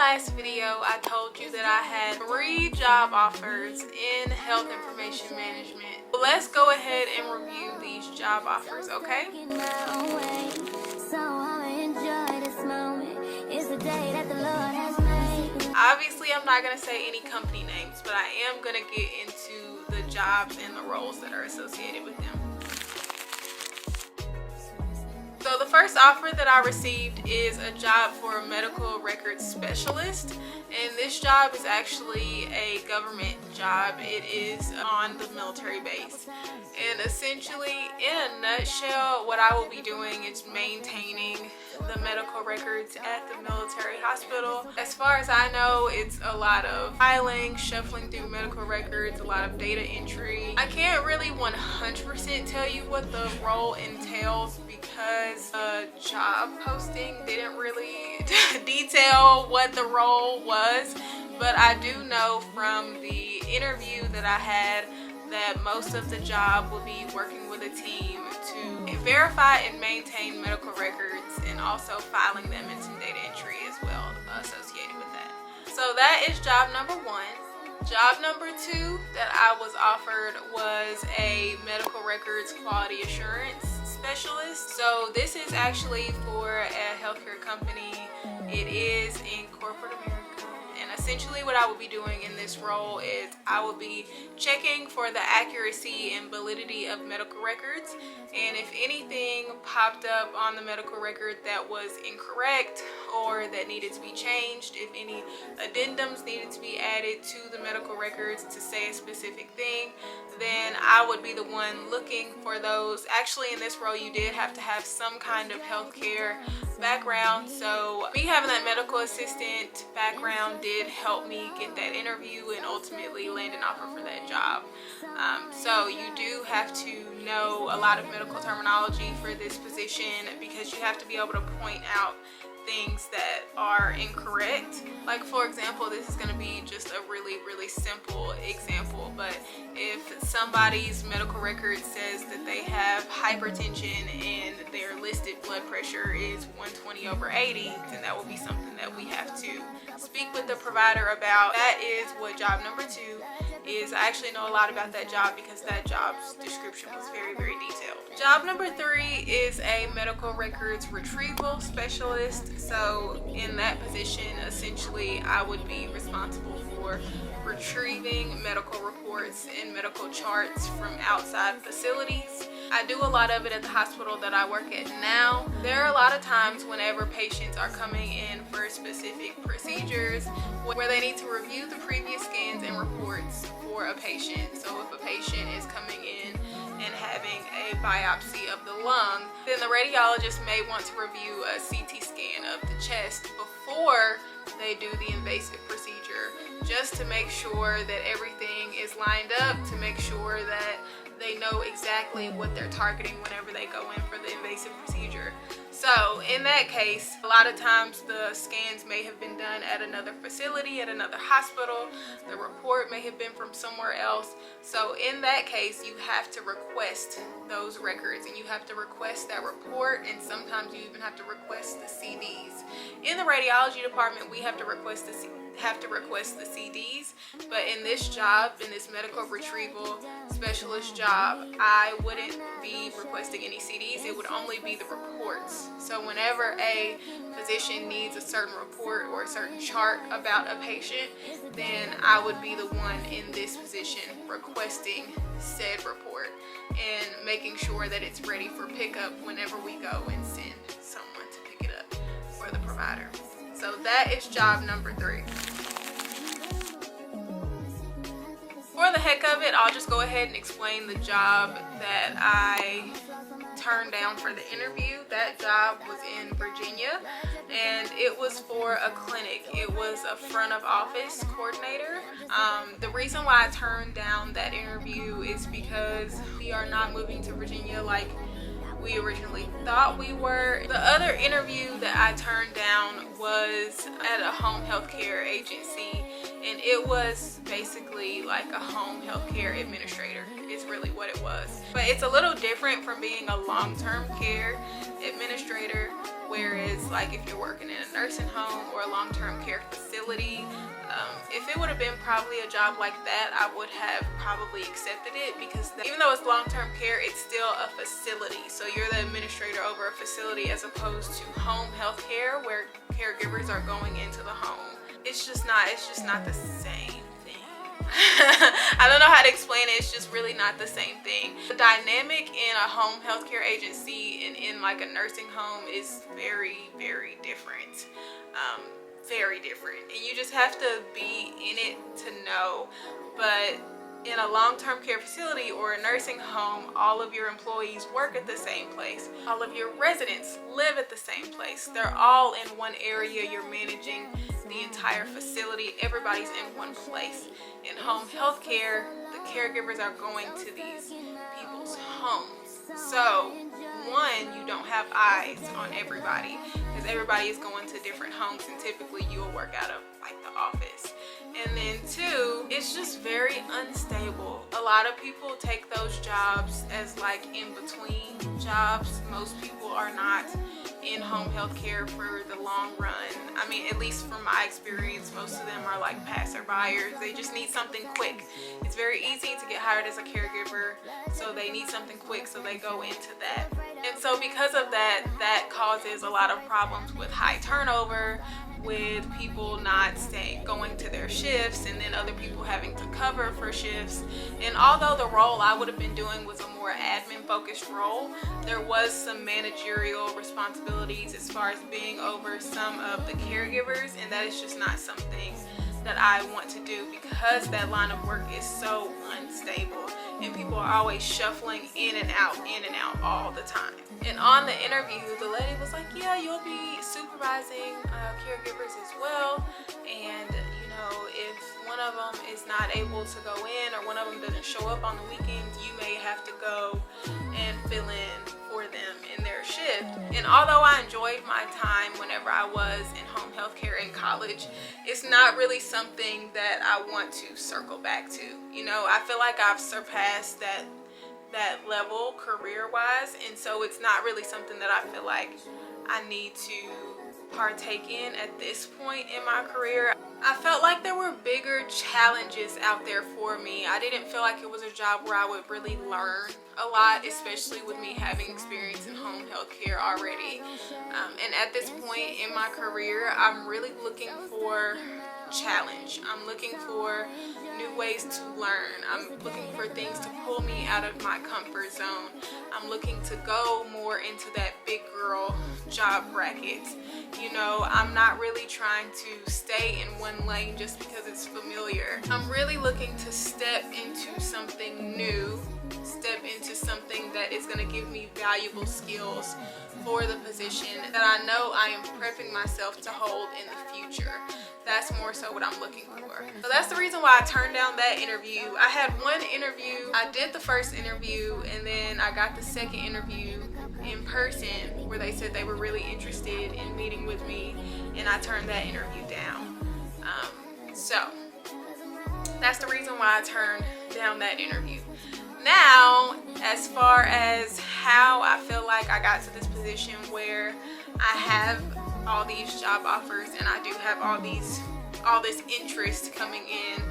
last video, I told you that I had 3 job offers in health information management. Let's go ahead and review these job offers, okay? Obviously, I'm not going to say any company names, but I am going to get into the jobs and the roles that are associated with them. So the first offer that I received is a job for a medical records specialist, and this job is actually a government job. It is on the military base, and essentially, in a nutshell, what I will be doing is maintaining the medical records at the military hospital. As far as I know, it's a lot of filing, shuffling through medical records, a lot of data entry. I can't really 100% tell you what the role entails because the job posting didn't really detail what the role was, but I do know from the interview that I had that most of the job will be working with a team to verify and maintain medical records and also filing them and some data entry as well associated with that. So that is job number 1. Job number 2 that I was offered was a medical records quality assurance specialist. So this is actually for a healthcare company. It is in corporate America. And essentially what I will be doing in this role is I will be checking for the accuracy and validity of medical records, and if anything popped up on the medical record that was incorrect or that needed to be changed, if any addendums needed to be added to the medical records to say a specific thing, then I would be the one looking for those. Actually, in this role you did have to have some kind of healthcare background, so me having that medical assistant background did help me get that interview and ultimately land an offer for that job. So you do have to know a lot of medical terminology for this position because you have to be able to point out things that are incorrect. Like, for example, this is going to be just a really simple example, but if somebody's medical record says that they have hypertension and their listed blood pressure is 120/80, then that will be something that we have to speak with the provider about. That is what job number 2 is. I actually know a lot about that job because that job's description was very detailed. Job number 3 is a medical records retrieval specialist. So in that position, essentially I would be responsible for retrieving medical reports and medical charts from outside facilities. I do a lot of it at the hospital that I work at now. There are a lot of times whenever patients are coming in for specific procedures where they need to review the previous scans and reports for a patient. So if a patient is coming in and having a biopsy of the lung, then the radiologist may want to review a CT scan of the chest before they do the invasive procedure, just to make sure that everything is lined up, to make sure that they know exactly what they're targeting whenever they go in for the invasive procedure. So in that case, a lot of times the scans may have been done at another facility, at another hospital. The report may have been from somewhere else. So in that case, you have to request those records and you have to request that report, and sometimes you even have to request the CDs. In the radiology department, we have to request the CDs, but in this job, in this medical retrieval specialist job, I wouldn't be requesting any CDs. It would only be the reports. So whenever a physician needs a certain report or a certain chart about a patient, then I would be the one in this position requesting said report and making sure that it's ready for pickup whenever we go and send someone to pick it up for the provider. So that is job number 3. For the heck of it, I'll just go ahead and explain the job that I turned down for the interview. That job was in Virginia and it was for a clinic. It was a front of office coordinator. The reason why I turned down that interview is because we are not moving to Virginia like we originally thought we were. The other interview that I turned down was at a home health care agency, and it was basically like a home health care administrator is really what it was. But it's a little different from being a long-term care administrator, Whereas like if you're working in a nursing home or a long-term care facility, if it would have been probably a job like that, I would have probably accepted it, because even though it's long-term care, it's still a facility. So you're the administrator over a facility, as opposed to home health care where caregivers are going into the home. It's just not the same thing. I don't know how to explain it. It's just really not the same thing. The dynamic in a home healthcare agency and in like a nursing home is very, very different. Very different, and you just have to be in it to know. But in a long-term care facility or a nursing home, all of your employees work at the same place. All of your residents live at the same place. They're all in one area. You're managing the entire facility. Everybody's in one place. In home health care, the caregivers are going to these people's homes. So one, you don't have eyes on everybody, because everybody is going to different homes, and typically you will work out of like the office. And then two, it's just very unstable. A lot of people take those jobs as like in between jobs. Most people are not in home health care for the long run. I mean, at least from my experience, most of them are like passerbyers. They just need something quick. It's very easy to get hired as a caregiver, so they need something quick, so they go into that. And so because of that, that causes a lot of problems with high turnover, with people not going to their shifts, and then other people having to cover for shifts. And although the role I would have been doing was a more admin focused role, there was some managerial responsibilities as far as being over some of the caregivers, and that is just not something that I want to do, because that line of work is so unstable and people are always shuffling in and out all the time. And on the interview, the lady was like, yeah, you'll be supervising caregivers as well, and you know, if one of them is not able to go in, or one of them doesn't show up on the weekends, you may have to go and fill in for them in their shift. And although I enjoyed my time whenever I was in home health care in college, it's not really something that I want to circle back to. You know, I feel like I've surpassed that level career-wise, and so it's not really something that I feel like I need to partake in at this point in my career. I felt like there were bigger challenges out there for me. I didn't feel like it was a job where I would really learn a lot, especially with me having experience in home health care already. And at this point in my career, I'm really looking for challenge. I'm looking for new ways to learn. I'm looking for things to pull me out of my comfort zone. I'm looking to go more into that big girl job bracket. You know, I'm not really trying to stay in one lane just because it's familiar. I'm really looking to step into something new, step into something that is going to give me valuable skills for the position that I know I am prepping myself to hold in the future. That's more so what I'm looking for. So that's the reason why I turned down that interview. I had one interview. I did the first interview, and then I got the second interview in person where they said they were really interested in meeting with me, and I turned that interview down. So that's the reason why I turned down that interview. Now, as far as how I feel like I got to this position where I have all these job offers and I do have all this interest coming in,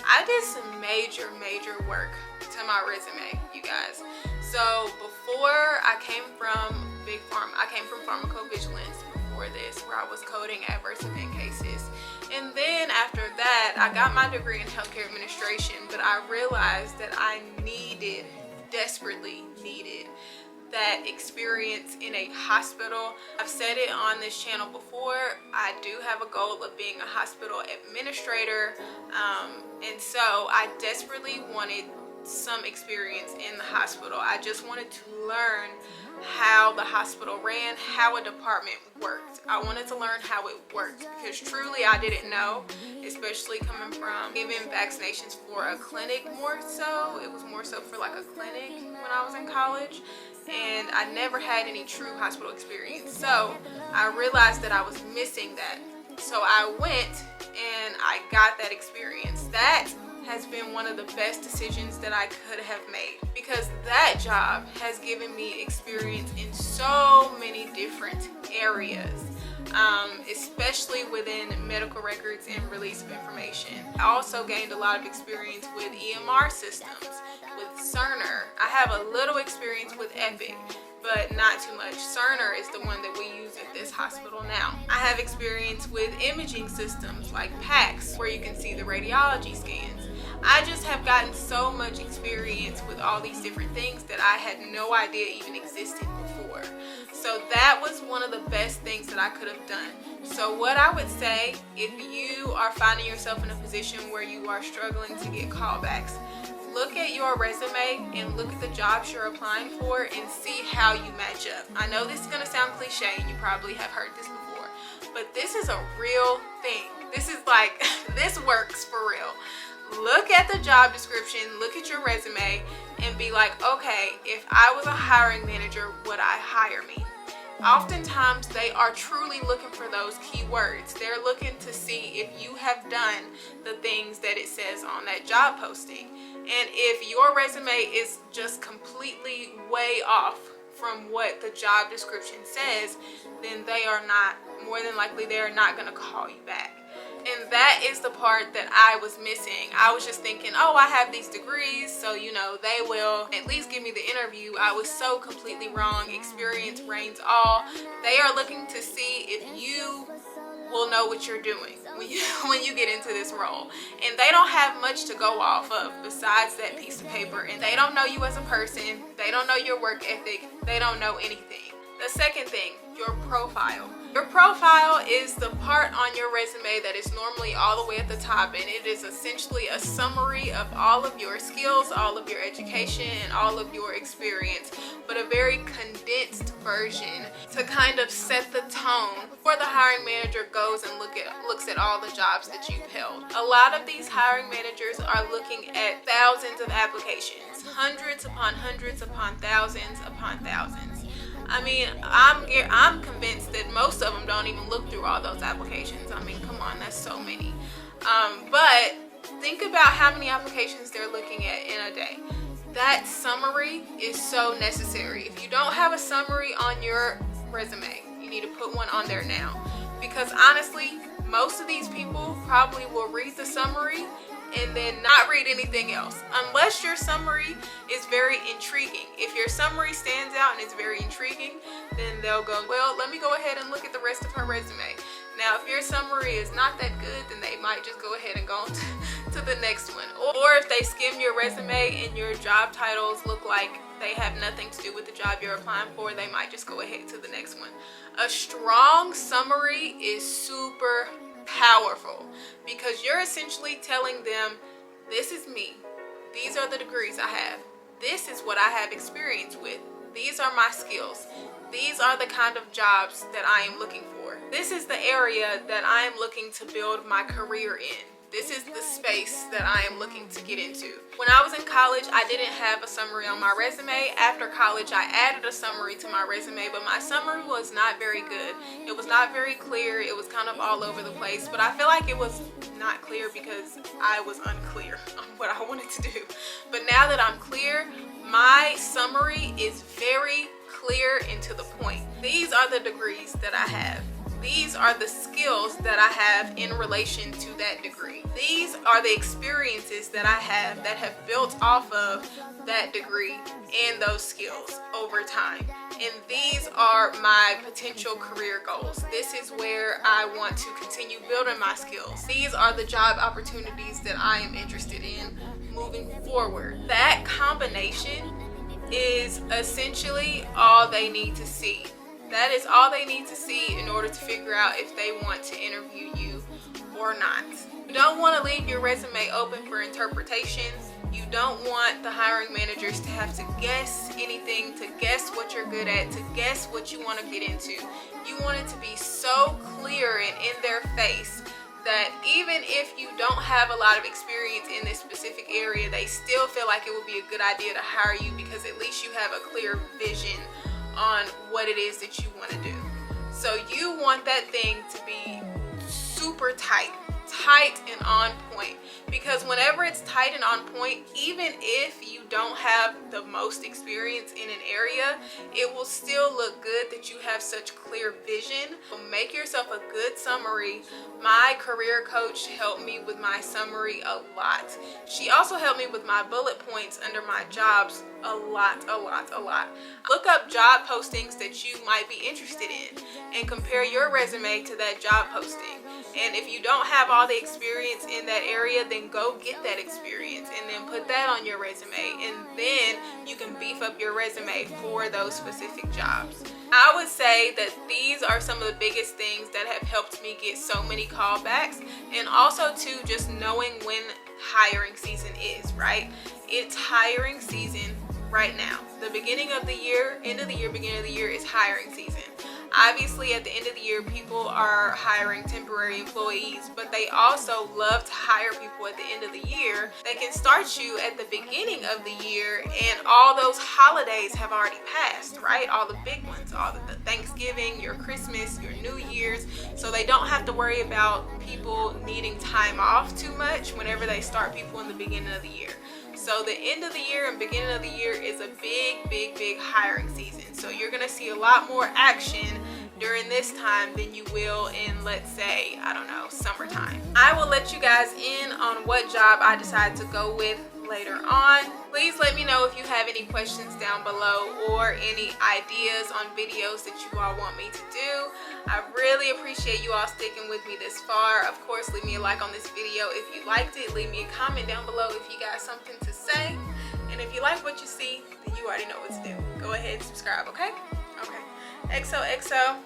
I did some major work to my resume, you guys. So before I came from Big Pharma, I came from pharmacovigilance before this, where I was coding adverse event cases. And then after that, I got my degree in healthcare administration, but I realized that I desperately needed that experience in a hospital. I've said it on this channel before, I do have a goal of being a hospital administrator, and so I desperately wanted some experience in the hospital. I just wanted to learn how the hospital ran, how a department worked. I wanted to learn how it worked, because truly I didn't know, especially coming from giving vaccinations for a clinic more so. It was more so for like a clinic when I was in college, and I never had any true hospital experience. So I realized that I was missing that. So I went and I got that experience. That has been one of the best decisions that I could have made, because that job has given me experience in so many different areas, especially within medical records and release of information. I also gained a lot of experience with EMR systems, with Cerner. I have a little experience with Epic, but not too much. Cerner is the one that we use at this hospital now. I have experience with imaging systems like PACS, where you can see the radiology scans. I just have gotten so much experience with all these different things that I had no idea even existed before. So that was one of the best things that I could have done. So what I would say, if you are finding yourself in a position where you are struggling to get callbacks, look at your resume and look at the jobs you're applying for and see how you match up. I know this is going to sound cliche and you probably have heard this before, but this is a real thing. This is like, this works for real. Look at the job description, look at your resume, and be like, okay, if I was a hiring manager, would I hire me? Oftentimes they are truly looking for those keywords. They're looking to see if you have done the things that it says on that job posting. And if your resume is just completely way off from what the job description says, then they are not, more than likely, they are not going to call you back. And that is the part that I was missing. I was just thinking, oh, I have these degrees, so you know, they will at least give me the interview. I was so completely wrong. Experience reigns all. They are looking to see if you will know what you're doing when you get into this role. And they don't have much to go off of besides that piece of paper. And they don't know you as a person. They don't know your work ethic. They don't know anything. The second thing, your profile. Your profile is the part on your resume that is normally all the way at the top, and it is essentially a summary of all of your skills, all of your education, and all of your experience, but a very condensed version to kind of set the tone before the hiring manager goes and looks at all the jobs that you've held. A lot of these hiring managers are looking at thousands of applications, hundreds upon hundreds upon thousands upon thousands. I mean, I'm convinced that most of them don't even look through all those applications. I mean, come on, that's so many. But think about how many applications they're looking at in a day. That summary is so necessary. If you don't have a summary on your resume, you need to put one on there now. Because honestly, most of these people probably will read the summary and then not read anything else, unless your summary is very intriguing. If your summary stands out and it's very intriguing, then they'll go, well, let me go ahead and look at the rest of her resume. Now, if your summary is not that good, then they might just go ahead and go on to the next one. Or if they skim your resume and your job titles look like they have nothing to do with the job you're applying for, they might just go ahead to the next one. A strong summary is super powerful, because you're essentially telling them, this is me, these are the degrees I have, this is what I have experience with, these are my skills, these are the kind of jobs that I am looking for, this is the area that I am looking to build my career in, this is the space that I am looking to get into. When I was in college, I didn't have a summary on my resume. After college, I added a summary to my resume, but my summary was not very good. It was not very clear. It was kind of all over the place, but I feel like it was not clear because I was unclear on what I wanted to do. But now that I'm clear, my summary is very clear and to the point. These are the degrees that I have. These are the skills that I have in relation to that degree. These are the experiences that I have that have built off of that degree and those skills over time. And these are my potential career goals. This is where I want to continue building my skills. These are the job opportunities that I am interested in moving forward. That combination is essentially all they need to see. That is all they need to see in order to figure out if they want to interview you or not. You don't want to leave your resume open for interpretation. You don't want the hiring managers to have to guess anything, to guess what you're good at, to guess what you want to get into. You want it to be so clear and in their face that even if you don't have a lot of experience in this specific area, they still feel like it would be a good idea to hire you, because at least you have a clear vision on what it is that you want to do. So you want that thing to be super tight and on point, because whenever it's tight and on point, even if you don't have the most experience in an area, it will still look good that you have such clear vision. Make yourself a good summary. My career coach helped me with my summary a lot. She also helped me with my bullet points under my jobs a lot. Look up job postings that you might be interested in and compare your resume to that job posting. And if you don't have all the experience in that area, then go get that experience and then put that on your resume, and then you can beef up your resume for those specific jobs. I would say that these are some of the biggest things that have helped me get so many callbacks, and also too, just knowing when hiring season is, right? It's hiring season right now. The beginning of the year, end of the year, beginning of the year is hiring season. Obviously, at the end of the year, people are hiring temporary employees, but they also love to hire people at the end of the year that can start you at the beginning of the year, and all those holidays have already passed, right? All the big ones, all the Thanksgiving, your Christmas, your New Year's, so they don't have to worry about people needing time off too much whenever they start people in the beginning of the year. So the end of the year and beginning of the year is a big hiring season. So you're gonna see a lot more action during this time than you will in, let's say, I don't know, summertime. I will let you guys in on what job I decide to go with later on. Please let me know if you have any questions down below or any ideas on videos that you all want me to do. I really appreciate you all sticking with me this far. Of course, leave me a like on this video if you liked it. Leave me a comment down below if you got something to say. And if you like what you see, then you already know what to do. Go ahead and subscribe, okay? Okay. XOXO.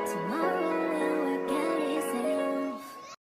Tomorrow